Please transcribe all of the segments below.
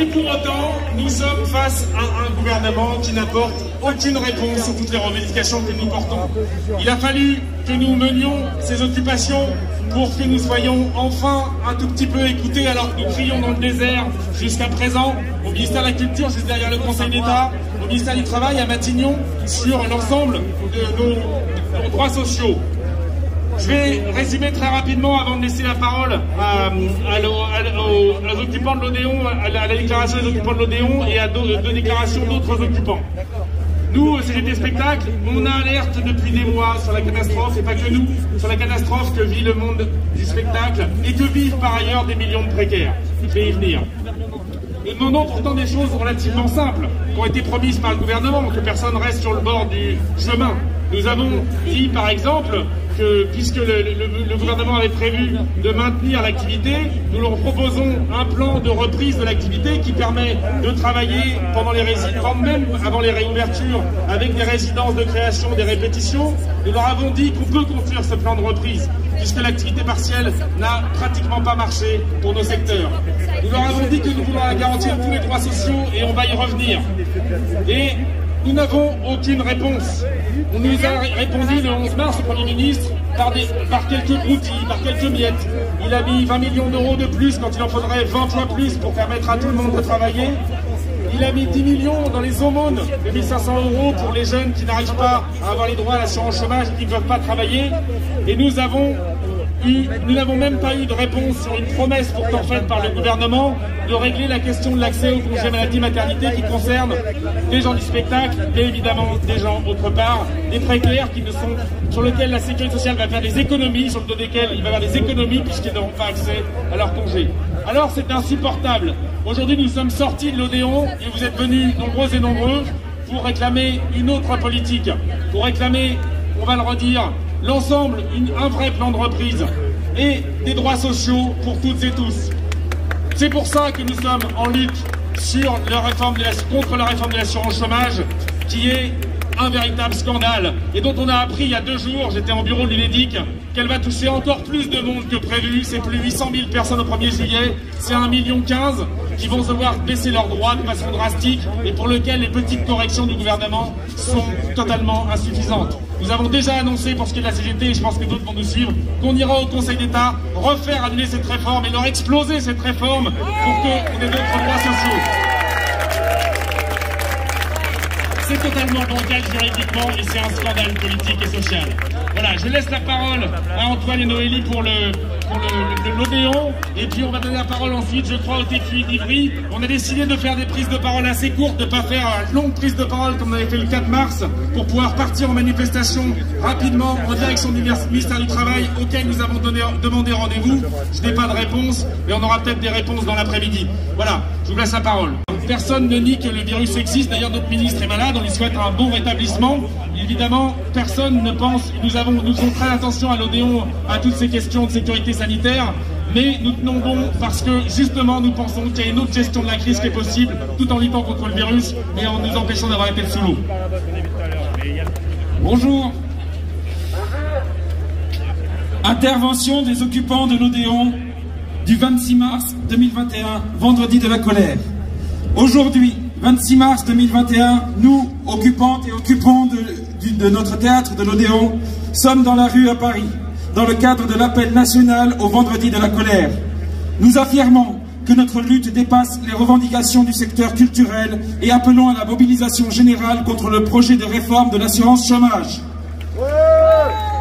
Et pour autant, nous sommes face à un gouvernement qui n'apporte aucune réponse sur toutes les revendications que nous portons. Il a fallu que nous menions ces occupations pour que nous soyons enfin un tout petit peu écoutés, alors que nous crions dans le désert jusqu'à présent, au ministère de la Culture, juste derrière le Conseil d'État, au ministère du Travail, à Matignon, sur l'ensemble de nos droits sociaux. Je vais résumer très rapidement avant de laisser la parole aux occupants de l'Odéon, à la déclaration des occupants de l'Odéon et à deux déclarations d'autres occupants. Nous, CGT Spectacle, on alerte depuis des mois sur la catastrophe, et pas que nous, sur la catastrophe que vit le monde du spectacle et que vivent par ailleurs des millions de précaires. Je vais y venir. Nous demandons pourtant des choses relativement simples, qui ont été promises par le gouvernement, que personne reste sur le bord du chemin. Nous avons dit, par exemple, que puisque le gouvernement avait prévu de maintenir l'activité, nous leur proposons un plan de reprise de l'activité qui permet de travailler pendant les résidences, même avant les réouvertures, avec des résidences de création, des répétitions. Nous leur avons dit qu'on peut construire ce plan de reprise, puisque l'activité partielle n'a pratiquement pas marché pour nos secteurs. Nous leur avons dit que nous voulons la garantie de tous les droits sociaux et on va y revenir. Et nous n'avons aucune réponse. On nous a répondu le 11 mars au Premier ministre par quelques broutilles, par quelques miettes. Il a mis 20 millions d'euros de plus quand il en faudrait 20 fois plus pour permettre à tout le monde de travailler. Il a mis 10 millions dans les aumônes de 1 500 € pour les jeunes qui n'arrivent pas à avoir les droits à l'assurance chômage et qui ne peuvent pas travailler. Et nous n'avons même pas eu de réponse sur une promesse pourtant faite par le gouvernement de régler la question de l'accès au congé maladie maternité qui concerne les gens du spectacle et évidemment des gens autre part, des précaires sur lesquels la sécurité sociale va faire des économies, sur le dos desquels il va y avoir des économies puisqu'ils n'auront pas accès à leur congé. Alors c'est insupportable. Aujourd'hui nous sommes sortis de l'Odéon et vous êtes venus nombreux et nombreux pour réclamer une autre politique, pour réclamer, on va le redire, l'ensemble, un vrai plan de reprise et des droits sociaux pour toutes et tous. C'est pour ça que nous sommes en lutte sur contre la réforme de l'assurance chômage, qui est un véritable scandale et dont on a appris il y a 2 jours, j'étais en bureau de l'UNEDIC, qu'elle va toucher encore plus de monde que prévu. C'est plus 800 000 personnes au 1er juillet, c'est 1,15 million qui vont se voir baisser leurs droits de façon drastique et pour lesquels les petites corrections du gouvernement sont totalement insuffisantes. Nous avons déjà annoncé pour ce qui est de la CGT, et je pense que d'autres vont nous suivre, qu'on ira au Conseil d'État refaire annuler cette réforme et leur exploser cette réforme pour qu'on ait d'autres droits sociaux. C'est totalement bancal juridiquement et c'est un scandale politique et social. Voilà, je laisse la parole à Antoine et Noélie pour l'Odéon, et puis on va donner la parole ensuite, je crois, au TQI d'Ivry. On a décidé de faire des prises de parole assez courtes, de ne pas faire une longue prise de parole comme on avait fait le 4 mars, pour pouvoir partir en manifestation rapidement en direction du ministère du Travail, auquel nous avons demandé rendez-vous. Je n'ai pas de réponse, mais on aura peut-être des réponses dans l'après-midi. Voilà, je vous laisse la parole. Personne ne nie que le virus existe, d'ailleurs notre ministre est malade, on lui souhaite un bon rétablissement. Évidemment, personne ne pense, nous faisons très attention à l'Odéon, à toutes ces questions de sécurité sanitaire, mais nous tenons bon parce que justement nous pensons qu'il y a une autre gestion de la crise qui est possible, tout en luttant contre le virus et en nous empêchant d'avoir la tête sous l'eau. Bonjour. Intervention des occupants de l'Odéon du 26 mars 2021, vendredi de la colère. Aujourd'hui, 26 mars 2021, nous, occupantes et occupants de notre théâtre de l'Odéon, sommes dans la rue à Paris, dans le cadre de l'appel national au vendredi de la colère. Nous affirmons que notre lutte dépasse les revendications du secteur culturel et appelons à la mobilisation générale contre le projet de réforme de l'assurance chômage.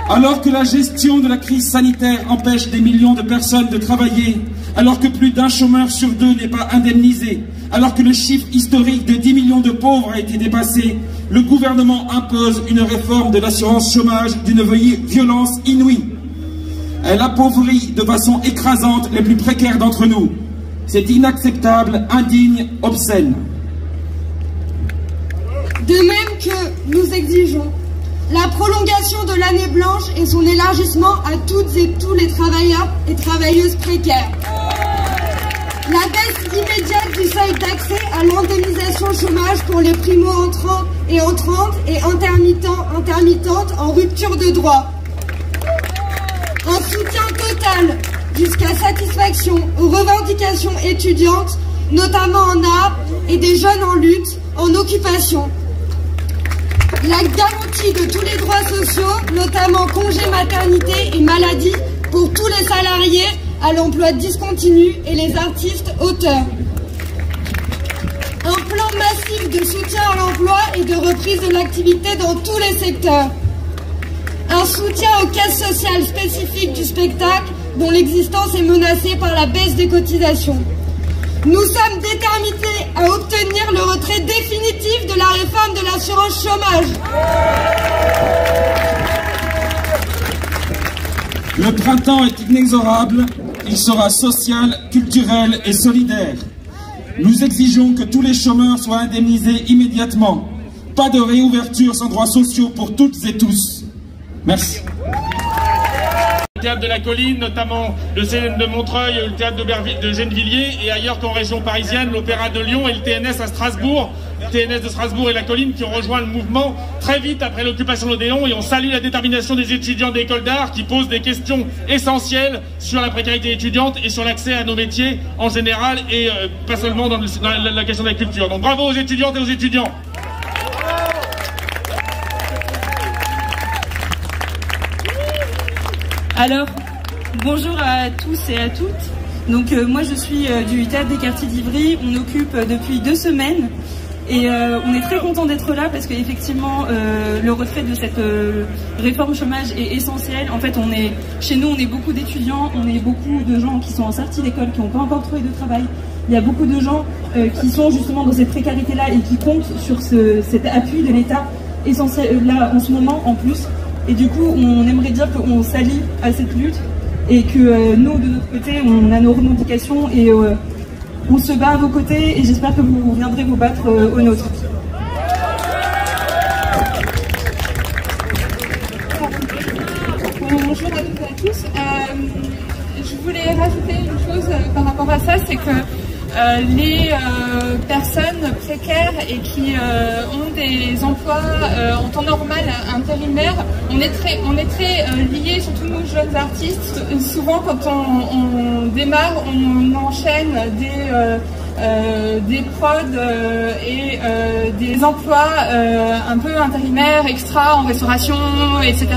Alors que la gestion de la crise sanitaire empêche des millions de personnes de travailler, alors que plus d'un chômeur sur 2 n'est pas indemnisé, alors que le chiffre historique de 10 millions de pauvres a été dépassé, le gouvernement impose une réforme de l'assurance chômage d'une violence inouïe. Elle appauvrit de façon écrasante les plus précaires d'entre nous. C'est inacceptable, indigne, obscène. De même que nous exigeons la prolongation de l'année blanche et son élargissement à toutes et tous les travailleurs et travailleuses précaires. La baisse immédiate du seuil d'accès à l'indemnisation chômage pour les primo-entrants et entrantes et intermittentes en rupture de droit. Un soutien total jusqu'à satisfaction aux revendications étudiantes notamment en art, et des jeunes en lutte, en occupation. La garantie de tous les droits sociaux, notamment congés maternité et maladie, pour tous les salariés à l'emploi discontinu et les artistes auteurs. Un plan massif de soutien à l'emploi et de reprise de l'activité dans tous les secteurs. Un soutien aux caisses sociales spécifiques du spectacle dont l'existence est menacée par la baisse des cotisations. Nous sommes déterminés à obtenir le retrait définitif de la réforme de l'assurance chômage. Le printemps est inexorable, il sera social, culturel et solidaire. Nous exigeons que tous les chômeurs soient indemnisés immédiatement. Pas de réouverture sans droits sociaux pour toutes et tous. Merci. Le théâtre de la Colline, notamment le CN de Montreuil, le théâtre de Gennevilliers et ailleurs qu'en région parisienne, l'Opéra de Lyon et le TNS à Strasbourg. Le TNS de Strasbourg et la Colline qui ont rejoint le mouvement très vite après l'occupation de l'Odéon, et on salue la détermination des étudiants d'école d'art qui posent des questions essentielles sur la précarité étudiante et sur l'accès à nos métiers en général et pas seulement dans la question de la culture. Donc bravo aux étudiantes et aux étudiants. Alors, bonjour à tous et à toutes. Donc moi je suis du théâtre des quartiers d'Ivry, on occupe depuis 2 semaines et on est très content d'être là parce qu'effectivement le retrait de cette réforme chômage est essentiel. En fait chez nous on est beaucoup d'étudiants, on est beaucoup de gens qui sont en sortie d'école, qui n'ont pas encore trouvé de travail. Il y a beaucoup de gens qui sont justement dans cette précarité-là et qui comptent sur cet appui de l'État essentiel là en ce moment en plus. Et du coup, on aimerait dire qu'on s'allie à cette lutte et que nous, de notre côté, on a nos revendications et on se bat à vos côtés et j'espère que vous viendrez vous battre aux nôtres. Bonjour à toutes et à tous. Je voulais rajouter une chose par rapport à ça, c'est que les personnes précaires et qui ont des emplois en temps normal intérimaires, on est très liés, surtout nous jeunes artistes. Souvent quand on démarre, on enchaîne des prods et des emplois un peu intérimaires, extra en restauration, etc.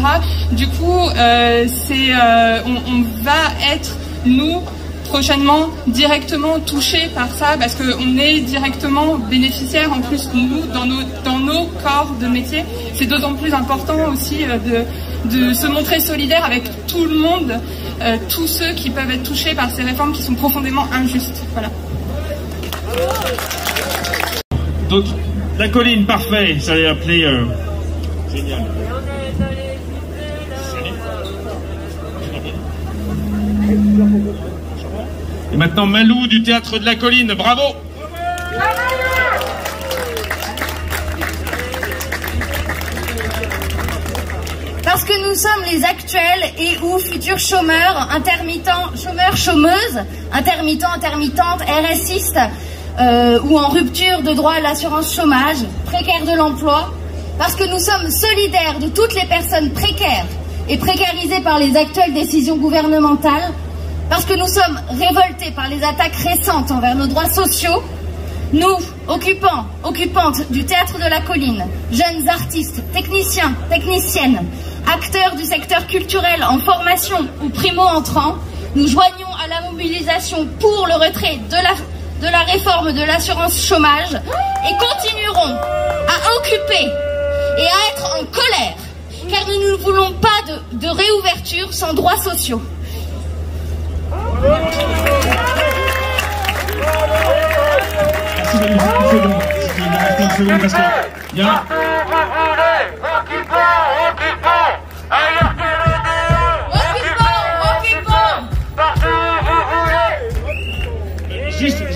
Du coup, on va être, nous, prochainement directement touchés par ça parce qu'on est directement bénéficiaires en plus nous dans nos corps de métier. C'est d'autant plus important aussi de se montrer solidaire avec tout le monde, tous ceux qui peuvent être touchés par ces réformes qui sont profondément injustes. Voilà. Donc la Colline, parfait, j'allais appeler génial. Et maintenant Malou du théâtre de la Colline, bravo. Parce que nous sommes les actuels et ou futurs chômeurs, intermittents, chômeurs, chômeuses, intermittents, intermittentes, RSistes, ou en rupture de droit à l'assurance chômage, précaires de l'emploi, parce que nous sommes solidaires de toutes les personnes précaires et précarisées par les actuelles décisions gouvernementales, parce que nous sommes révoltés par les attaques récentes envers nos droits sociaux, nous, occupants, occupantes du théâtre de la Colline, jeunes artistes, techniciens, techniciennes, acteurs du secteur culturel en formation ou primo-entrants, nous joignons à la mobilisation pour le retrait de la réforme de l'assurance chômage et continuerons à occuper et à être en colère, car nous ne voulons pas de réouverture sans droits sociaux. Une seconde parce que il y a...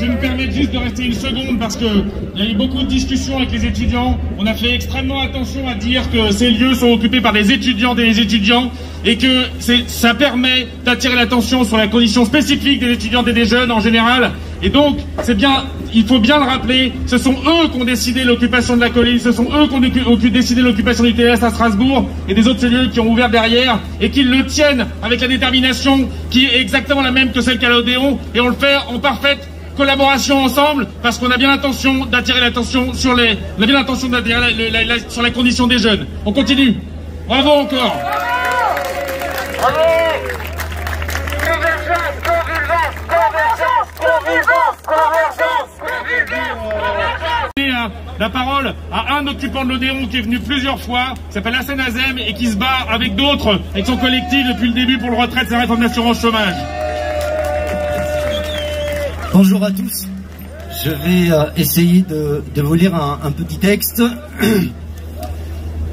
Je me permets juste de rester une seconde parce qu'il y a eu beaucoup de discussions avec les étudiants. On a fait extrêmement attention à dire que ces lieux sont occupés par des étudiantes et des étudiants et que ça permet d'attirer l'attention sur la condition spécifique des étudiantes et des jeunes en général. Et donc, c'est bien, il faut bien le rappeler, ce sont eux qui ont décidé l'occupation de la Colline, ce sont eux qui ont décidé l'occupation du TNS à Strasbourg et des autres lieux qui ont ouvert derrière et qui le tiennent avec la détermination qui est exactement la même que celle qu'à l'Odéon et on le fait en parfaite collaboration ensemble, parce qu'on a bien l'intention d'attirer l'attention sur sur la condition des jeunes. On continue. Bravo encore. Bravo. La parole à un occupant de l'Odéon qui est venu plusieurs fois, qui s'appelle Hassan Azem et qui se bat avec d'autres, avec son collectif depuis le début pour le retrait de sa réforme d'assurance chômage. Bonjour à tous. Je vais essayer de vous lire un petit texte.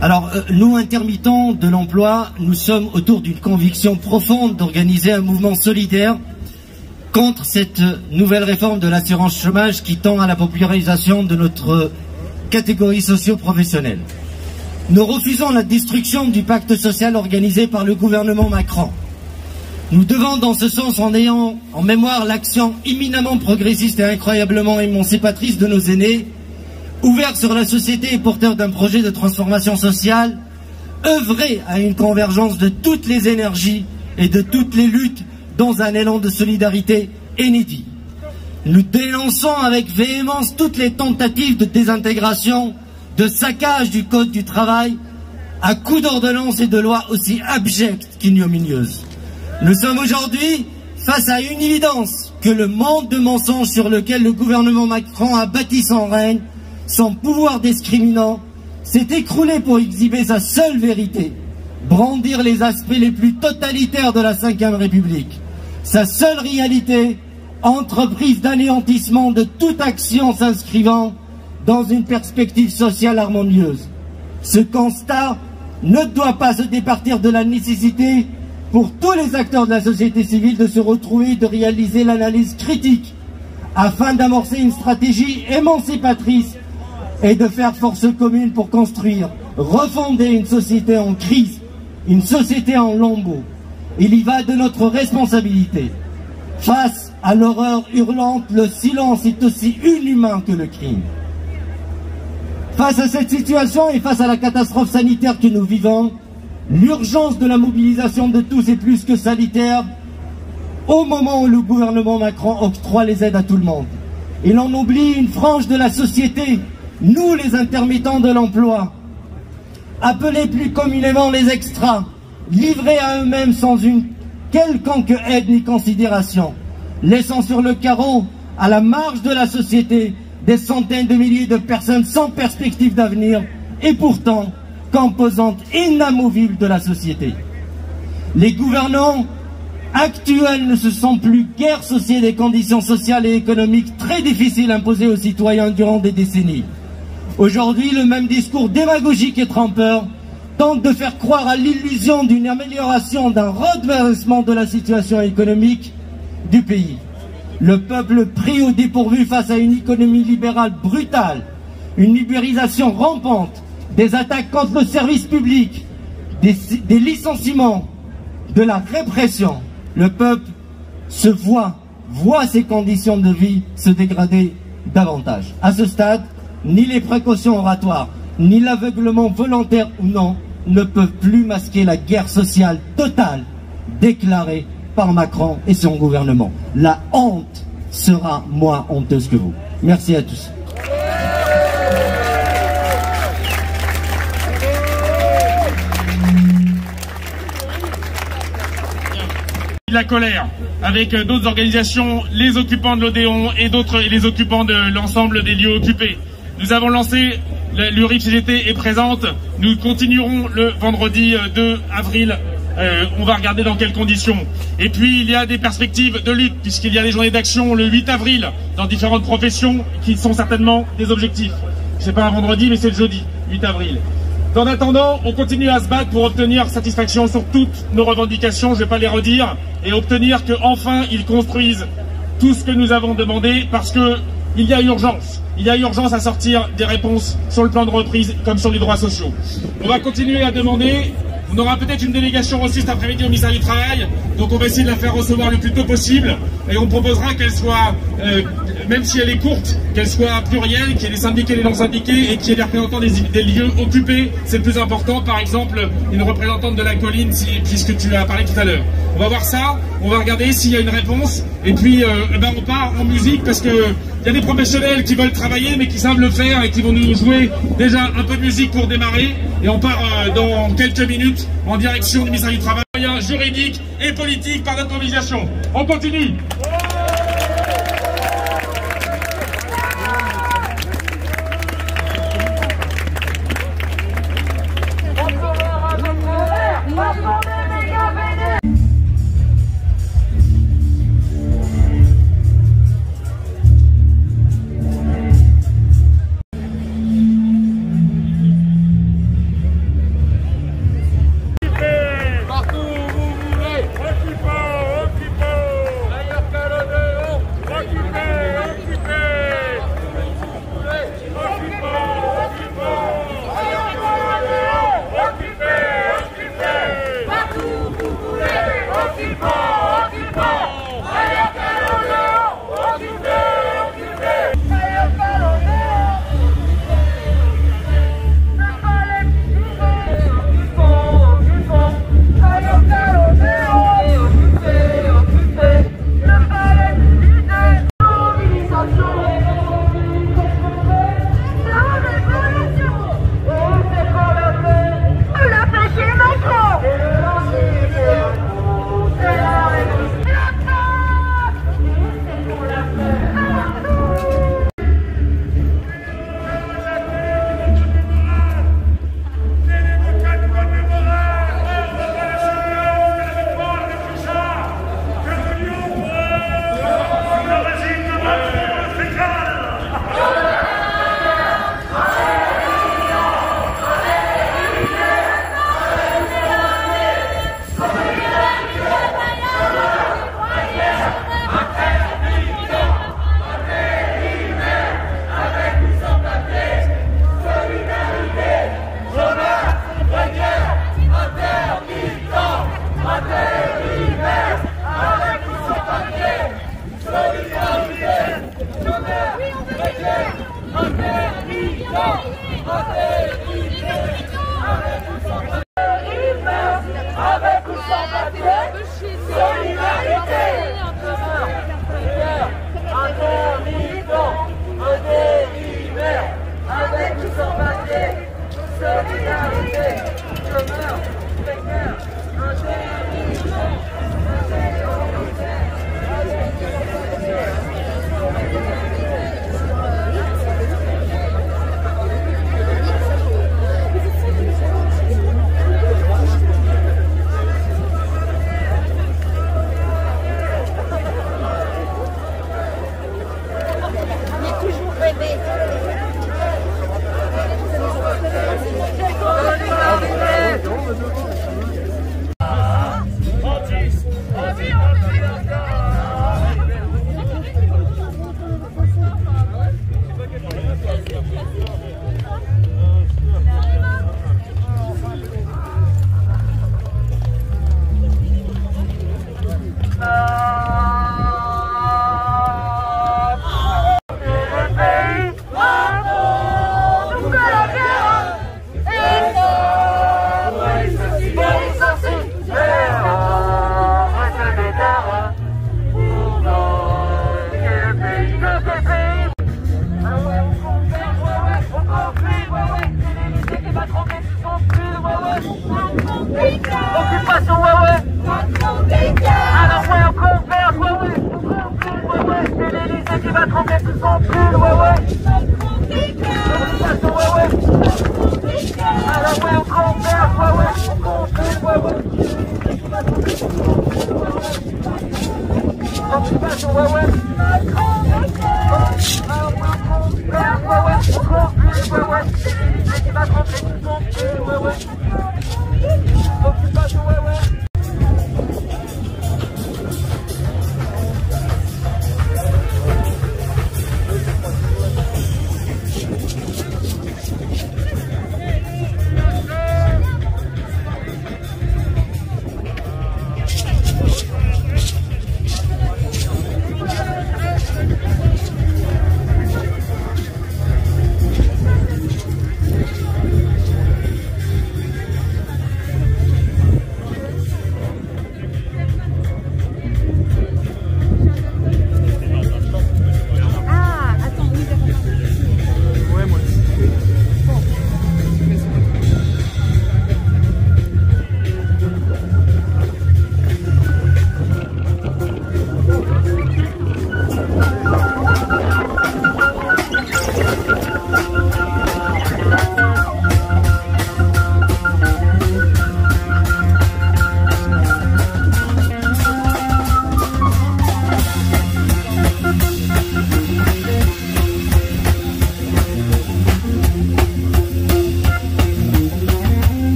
Alors, nous, intermittents de l'emploi, nous sommes autour d'une conviction profonde d'organiser un mouvement solidaire contre cette nouvelle réforme de l'assurance chômage qui tend à la popularisation de notre catégorie socio-professionnelle. Nous refusons la destruction du pacte social organisé par le gouvernement Macron. Nous devons dans ce sens, en ayant en mémoire l'action éminemment progressiste et incroyablement émancipatrice de nos aînés, ouverts sur la société et porteurs d'un projet de transformation sociale, œuvrer à une convergence de toutes les énergies et de toutes les luttes dans un élan de solidarité inédit. Nous dénonçons avec véhémence toutes les tentatives de désintégration, de saccage du Code du travail, à coups d'ordonnances et de lois aussi abjectes qu'ignominieuses. Nous sommes aujourd'hui face à une évidence que le monde de mensonges sur lequel le gouvernement Macron a bâti son règne, son pouvoir discriminant, s'est écroulé pour exhiber sa seule vérité, brandir les aspects les plus totalitaires de la Ve République. Sa seule réalité, entreprise d'anéantissement de toute action s'inscrivant dans une perspective sociale harmonieuse. Ce constat ne doit pas se départir de la nécessité pour tous les acteurs de la société civile de se retrouver et de réaliser l'analyse critique afin d'amorcer une stratégie émancipatrice et de faire force commune pour construire, refonder une société en crise, une société en lambeaux. Il y va de notre responsabilité. Face à l'horreur hurlante, le silence est aussi inhumain que le crime. Face à cette situation et face à la catastrophe sanitaire que nous vivons, l'urgence de la mobilisation de tous est plus que sanitaire au moment où le gouvernement Macron octroie les aides à tout le monde. Il en oublie une frange de la société, nous les intermittents de l'emploi, appelés plus communément les extras, livrés à eux-mêmes sans une quelconque aide ni considération, laissant sur le carreau, à la marge de la société, des centaines de milliers de personnes sans perspective d'avenir et pourtant composante inamovible de la société. Les gouvernants actuels ne se sont plus guère souciés des conditions sociales et économiques très difficiles imposées aux citoyens durant des décennies. Aujourd'hui, le même discours démagogique et trompeur tente de faire croire à l'illusion d'une amélioration, d'un redressement de la situation économique du pays. Le peuple pris au dépourvu face à une économie libérale brutale, une ubérisation rampante, des attaques contre le service public, des licenciements, de la répression. Le peuple se voit ses conditions de vie se dégrader davantage. À ce stade, ni les précautions oratoires, ni l'aveuglement volontaire ou non, ne peuvent plus masquer la guerre sociale totale déclarée par Macron et son gouvernement. La honte sera moins honteuse que vous. Merci à tous. La colère avec d'autres organisations, les occupants de l'Odéon et les occupants de l'ensemble des lieux occupés. Nous avons lancé, l'URIF-CGT est présente, nous continuerons le vendredi 2 avril, on va regarder dans quelles conditions. Et puis il y a des perspectives de lutte, puisqu'il y a des journées d'action le 8 avril, dans différentes professions, qui sont certainement des objectifs. C'est pas un vendredi, mais c'est le jeudi, 8 avril. En attendant, on continue à se battre pour obtenir satisfaction sur toutes nos revendications, je ne vais pas les redire, et obtenir qu'enfin ils construisent tout ce que nous avons demandé, parce qu'il y a urgence. Il y a urgence à sortir des réponses sur le plan de reprise comme sur les droits sociaux. On va continuer à demander, on aura peut-être une délégation aussi cet après-midi au ministère du Travail, donc on va essayer de la faire recevoir le plus tôt possible, et on proposera qu'elle soit même si elle est courte, qu'elle soit plurielle, qu'il y ait des syndiqués et des non-syndiqués et qu'il y ait des représentants des lieux occupés, c'est le plus important. Par exemple, une représentante de la colline, puisque tu as parlé tout à l'heure. On va voir ça, on va regarder s'il y a une réponse, et puis on part en musique parce que il y a des professionnels qui veulent travailler mais qui savent le faire et qui vont nous jouer déjà un peu de musique pour démarrer, et on part dans quelques minutes en direction du ministère du Travail, juridique et politique par d'improvisation. On continue.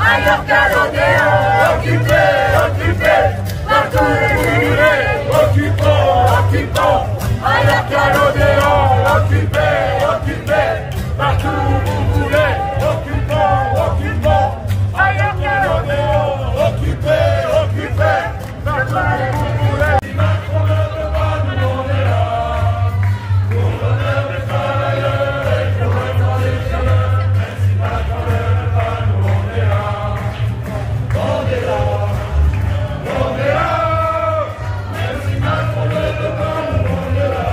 ailleurs qu'à l'Odéon. Occupé, occupé, partout où vous voulez. Occupons, occupons, ailleurs qu'à l'Odéon. Occupé, occupé, partout où vous voulez. Occupons, occupons, ailleurs qu'à l'Odéon. Occupé, occupé, partout où vous voulez. Si Macron ne veut pas, nous on est là. Pour l'honneur des travailleurs et pour le temps des chômeurs. Même si Macron ne veut pas, nous on est là. On est là, on est là. Même si Macron ne veut pas, nous on est là.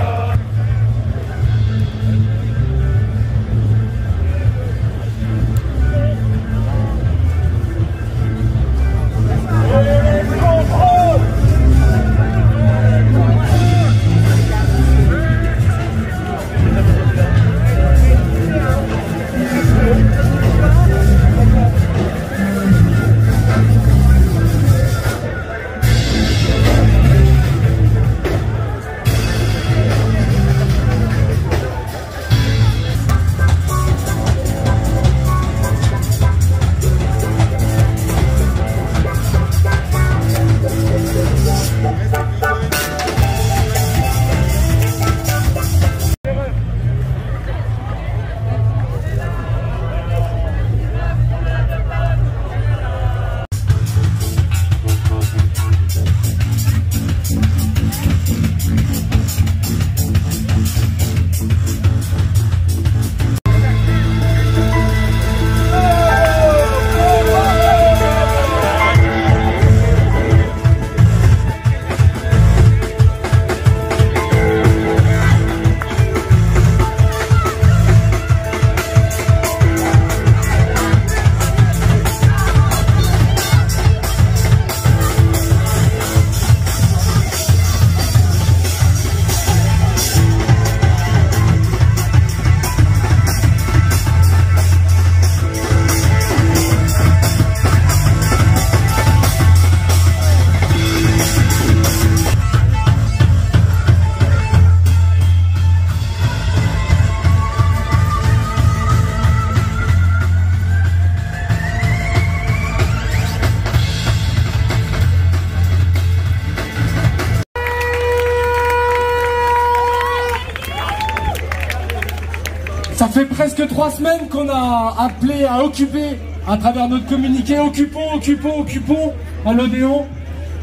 Ça fait presque 3 semaines qu'on a appelé à occuper, à travers notre communiqué, occupons, occupons, occupons à l'Odéon.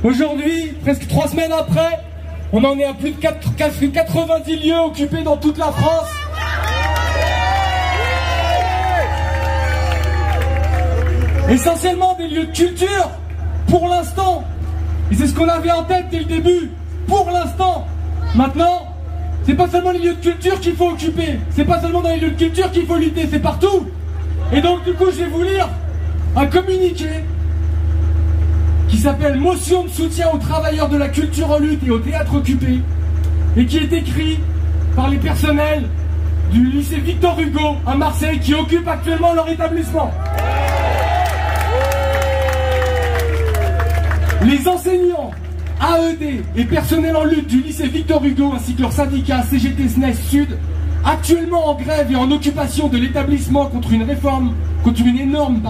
Aujourd'hui, presque 3 semaines après, on en est à plus de 90 lieux occupés dans toute la France. Essentiellement des lieux de culture, pour l'instant. Et c'est ce qu'on avait en tête dès le début, pour l'instant. Maintenant, c'est pas seulement les lieux de culture qu'il faut occuper, c'est pas seulement dans les lieux de culture qu'il faut lutter, c'est partout. Et donc du coup, je vais vous lire un communiqué qui s'appelle « Motion de soutien aux travailleurs de la culture en lutte et au théâtre occupé » et qui est écrit par les personnels du lycée Victor Hugo à Marseille qui occupent actuellement leur établissement. Les enseignants, AED et personnel en lutte du lycée Victor Hugo ainsi que leur syndicat CGT SNES Sud, actuellement en grève et en occupation de l'établissement contre une énorme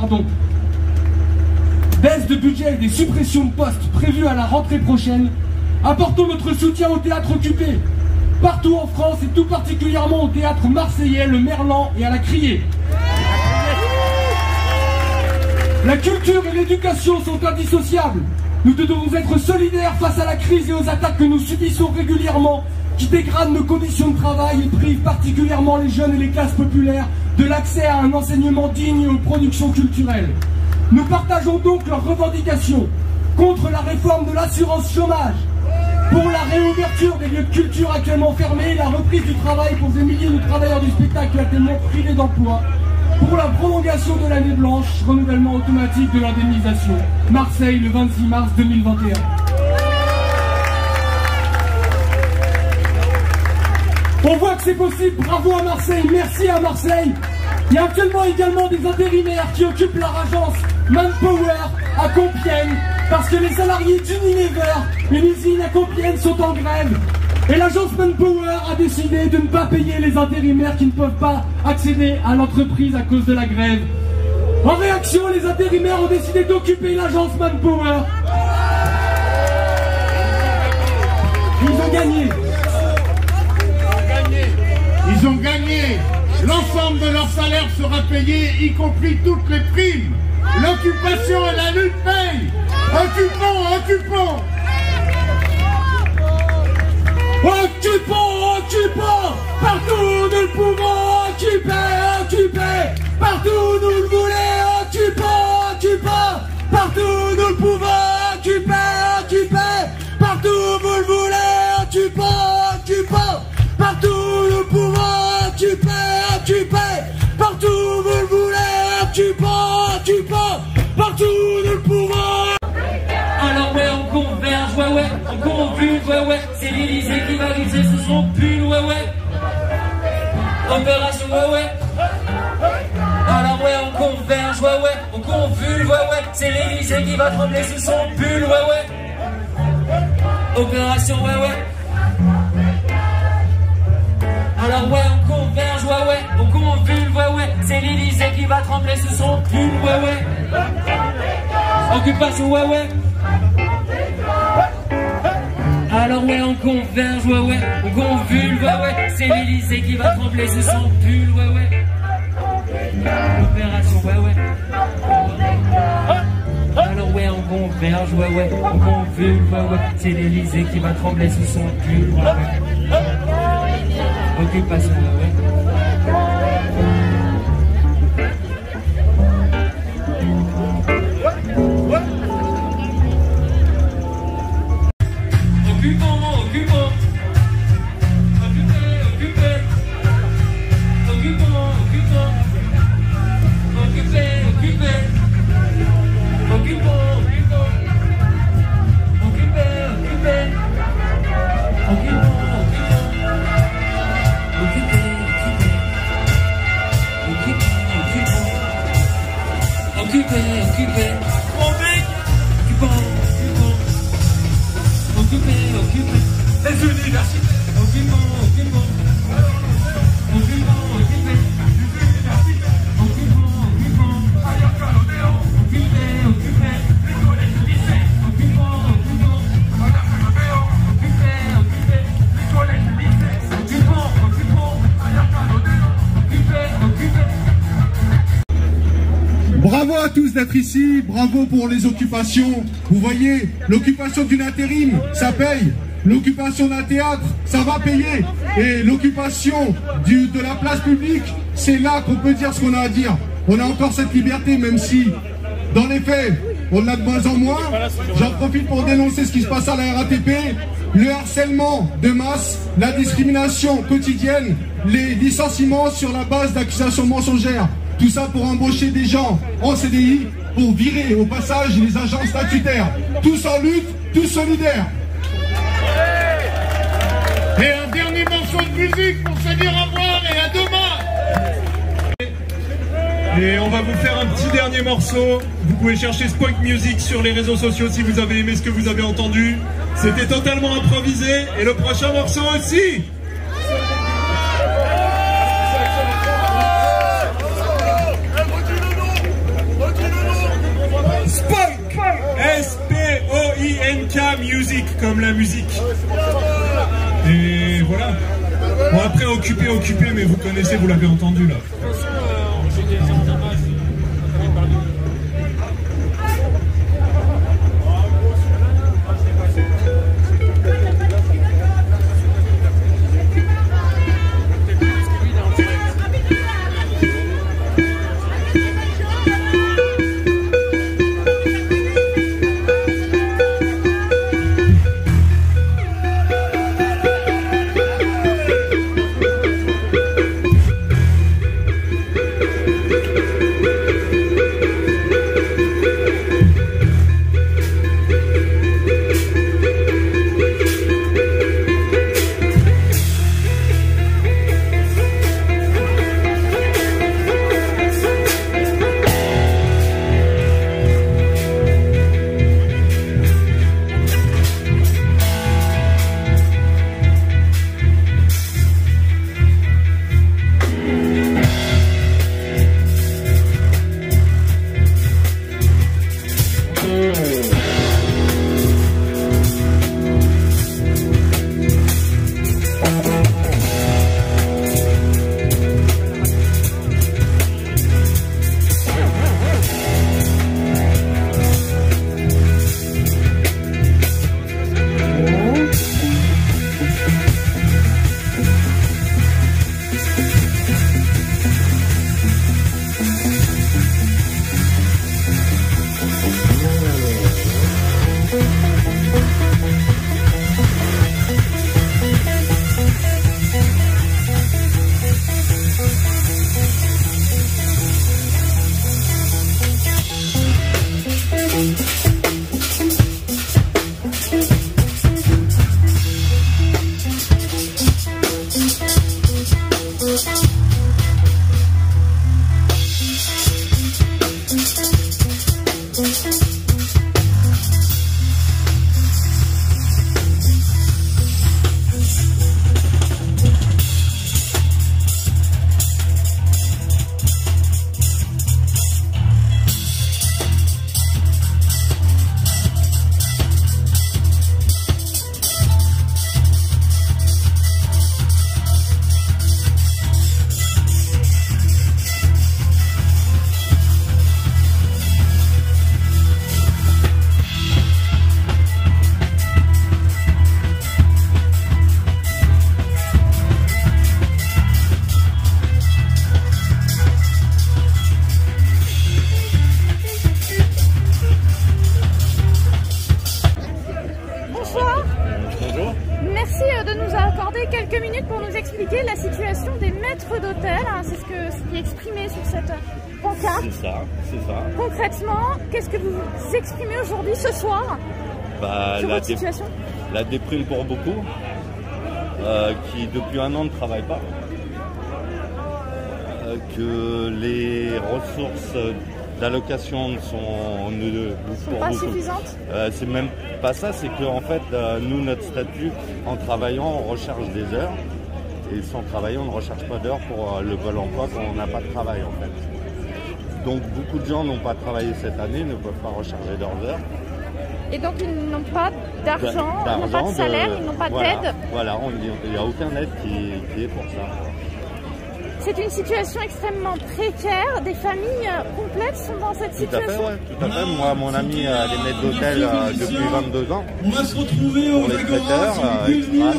baisse de budget et des suppressions de postes prévues à la rentrée prochaine, apportons notre soutien au théâtre occupé, partout en France et tout particulièrement au théâtre marseillais, le Merlan et à la Criée. La culture et l'éducation sont indissociables. Nous devons être solidaires face à la crise et aux attaques que nous subissons régulièrement, qui dégradent nos conditions de travail et privent particulièrement les jeunes et les classes populaires de l'accès à un enseignement digne et aux productions culturelles. Nous partageons donc leurs revendications contre la réforme de l'assurance chômage, pour la réouverture des lieux de culture actuellement fermés et la reprise du travail pour des milliers de travailleurs du spectacle actuellement privés d'emploi, pour la prolongation de l'année blanche, renouvellement automatique de l'indemnisation. Marseille, le 26 mars 2021. On voit que c'est possible, bravo à Marseille, merci à Marseille. Il y a actuellement également des intérimaires qui occupent leur agence Manpower à Compiègne, parce que les salariés d'Unilever, une usine à Compiègne, sont en grève. Et l'agence Manpower a décidé de ne pas payer les intérimaires qui ne peuvent pas accéder à l'entreprise à cause de la grève. En réaction, les intérimaires ont décidé d'occuper l'agence Manpower. Ils ont gagné. Ils ont gagné. L'ensemble de leur salaire sera payé, y compris toutes les primes. L'occupation et la lutte payent. Occupons, occupons. Occupons, occupons. Partout nous le pouvons. Occuper, occuper. Partout nous le voulons. Occupons, occupons. Partout nous le pouvons. Occuper, occuper. Partout vous le voulez. Occupons, occupons. Partout nous le pouvons. Occuper, occuper. Partout vous le voulez. Occupons, occupons. Partout nous le pouvons. Alors ouais, on converge, ouais, ouais, on convulse, ouais, ouais, c'est l'Élysée qui va glisser sous son pull, ouais, ouais. Opération, ouais, ouais. Alors ouais, on converge, ouais, ouais, on convulse, ouais, ouais, c'est l'Élysée qui va trembler sous son pull, ouais, ouais. Opération, ouais, ouais. Alors ouais, on converge, ouais, ouais, on convulse, ouais, ouais, c'est l'Élysée qui va trembler sous son pull, ouais, ouais. Occupation, ouais, ouais. Alors ouais, on converge, ouais, ouais, on convulse, ouais, ouais, c'est l'Élysée qui va trembler sous son pull, ouais, ouais. Opération, ouais, ouais. Alors ouais, on converge, ouais, ouais, on convulse, ouais, ouais, c'est l'Élysée qui va trembler sous son pull, ouais, ouais. Occupation, ouais, ouais. Bravo à tous d'être ici, bravo pour les occupations. Vous voyez, l'occupation d'une intérim, ça paye. L'occupation d'un théâtre, ça va payer. Et l'occupation de la place publique, c'est là qu'on peut dire ce qu'on a à dire. On a encore cette liberté, même si, dans les faits, on en a de moins en moins. J'en profite pour dénoncer ce qui se passe à la RATP, le harcèlement de masse, la discrimination quotidienne, les licenciements sur la base d'accusations mensongères. Tout ça pour embaucher des gens en CDI, pour virer au passage les agents statutaires. Tous en lutte, tous solidaires. Et un dernier morceau de musique pour se dire au revoir et à demain. Et on va vous faire un petit dernier morceau. Vous pouvez chercher Spoik Music sur les réseaux sociaux si vous avez aimé ce que vous avez entendu. C'était totalement improvisé. Et le prochain morceau aussi. Spoik, S-P-O-I-N-K Music, comme la musique. Et voilà. Bon, après, occupé, mais vous connaissez, vous l'avez entendu là. quelques minutes pour nous expliquer la situation des maîtres d'hôtel. C'est ce qui est exprimé sur cette pancarte. C'est ça, c'est ça. Concrètement, qu'est-ce que vous exprimez aujourd'hui, ce soir, sur votre situation? La déprime pour beaucoup, qui depuis un an ne travaillent pas. Que les ressources d'allocation ne sont pas suffisantes. C'est même pas ça, c'est qu'en fait, nous, notre statut, en travaillant, on recherche des heures. Et sans travailler, on ne recherche pas d'heures pour le Pôle emploi quand on n'a pas de travail, en fait. Donc, beaucoup de gens n'ont pas travaillé cette année, ne peuvent pas recharger leurs heures. Et donc, ils n'ont pas d'argent, ils n'ont pas de salaire, ils n'ont pas d'aide. Voilà, il n'y a aucun aide qui est pour ça. C'est une situation extrêmement précaire. Des familles complètes sont dans cette situation. Tout à fait, oui. Tout à fait. Moi, mon ami est maître d'hôtel depuis 22 ans. On va se retrouver pour les traiteurs,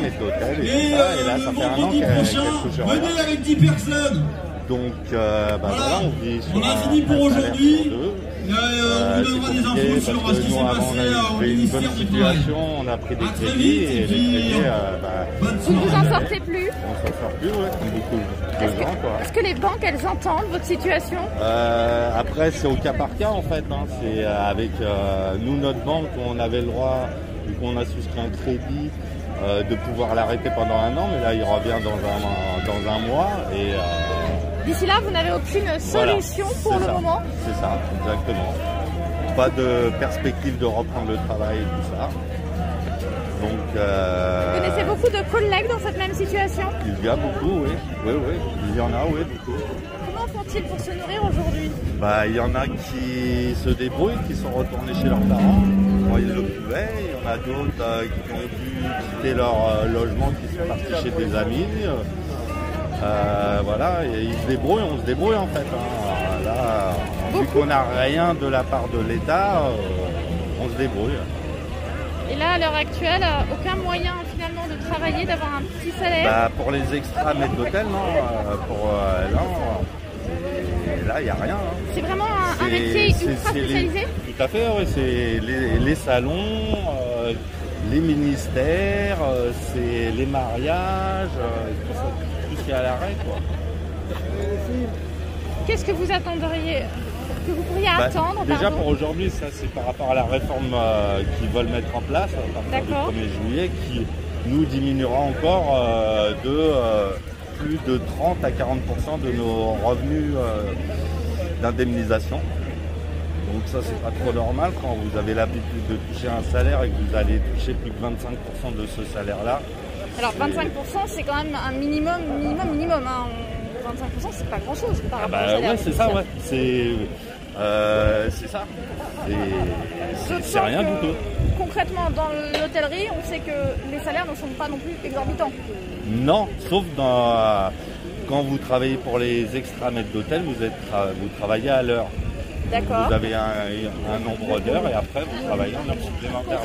maître d'hôtel et tout ça. Et là, ça fait un an qu'elle touche rien. Venez avec 10 personnes. Donc, voilà, on vit sur on a fini pour aujourd'hui. C'est compliqué parce que nous, avant, on a eu une bonne situation, on a pris des crédits et les crédits, vous ne vous en sortez plus? On s'en sort plus, oui, comme beaucoup de gens, quoi. Est-ce que les banques, elles entendent votre situation? Après, c'est au cas par cas, en fait. Hein. C'est avec nous, notre banque, on avait le droit, vu qu'on a souscrit un crédit, de pouvoir l'arrêter pendant un an, mais là, il revient dans un mois et... D'ici là, vous n'avez aucune solution pour le moment? C'est ça, exactement. Pas de perspective de reprendre le travail et tout ça. Donc, vous connaissez beaucoup de collègues dans cette même situation? Il y a beaucoup, oui. Oui, il y en a, oui, beaucoup. Comment font-ils pour se nourrir aujourd'hui? Il y en a qui se débrouillent, qui sont retournés chez leurs parents quand ils le pouvaient. Il y en a d'autres qui ont dû quitter leur logement, qui sont partis chez des amis. Voilà, et ils se débrouillent, on se débrouille en fait. Hein. Là, vu qu'on n'a rien de la part de l'État, on se débrouille. Et là, à l'heure actuelle, aucun moyen finalement de travailler, d'avoir un petit salaire? Pour les extras maîtres d'hôtel, non. Et là, il n'y a rien. Hein. C'est vraiment un métier ultra spécialisé? Tout à fait, oui. C'est les salons, les ministères, c'est les mariages, tout ce qui est à l'arrêt, quoi. Qu'est-ce que vous attendriez, que vous pourriez attendre? Déjà pour aujourd'hui, ça c'est par rapport à la réforme qu'ils veulent mettre en place à partir du 1er juillet, qui nous diminuera encore de plus de 30 à 40% de nos revenus d'indemnisation. Donc ça c'est pas trop normal quand vous avez l'habitude de toucher un salaire et que vous allez toucher plus de 25% de ce salaire-là. Alors 25% c'est quand même un minimum. Hein. 25% c'est pas grand-chose par rapport au salaire. Ouais, c'est ça, ouais. C'est ça. C'est rien du tout. Concrètement, dans l'hôtellerie, on sait que les salaires ne sont pas non plus exorbitants. Non, sauf quand vous travaillez pour les extra maîtres d'hôtel, vous travaillez à l'heure. D'accord. Vous avez un nombre d'heures et après vous travaillez en heure supplémentaire.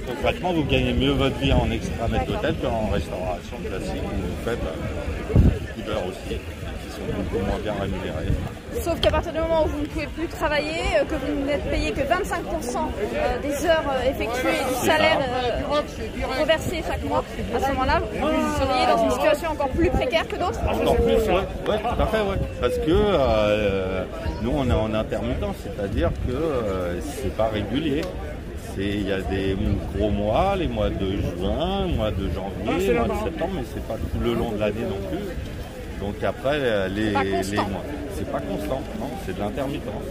Concrètement, vous gagnez mieux votre vie en extra maître d'hôtel qu'en restauration classique où vous faites beaucoup d'heures aussi, qui sont beaucoup moins bien rémunérées. Sauf qu'à partir du moment où vous ne pouvez plus travailler, que vous n'êtes payé que 25% des heures effectuées et du salaire reversé chaque mois, à ce moment-là, vous seriez dans une situation encore plus précaire que d'autres? Encore plus, oui, tout à fait, oui. Parce que Nous, on est en intermittent, c'est-à-dire que c'est pas régulier. Il y a des gros mois, les mois de juin, mois de janvier, mois de septembre, mais c'est pas tout le long de l'année non plus. Donc après, les mois, c'est pas constant, non, c'est de l'intermittence.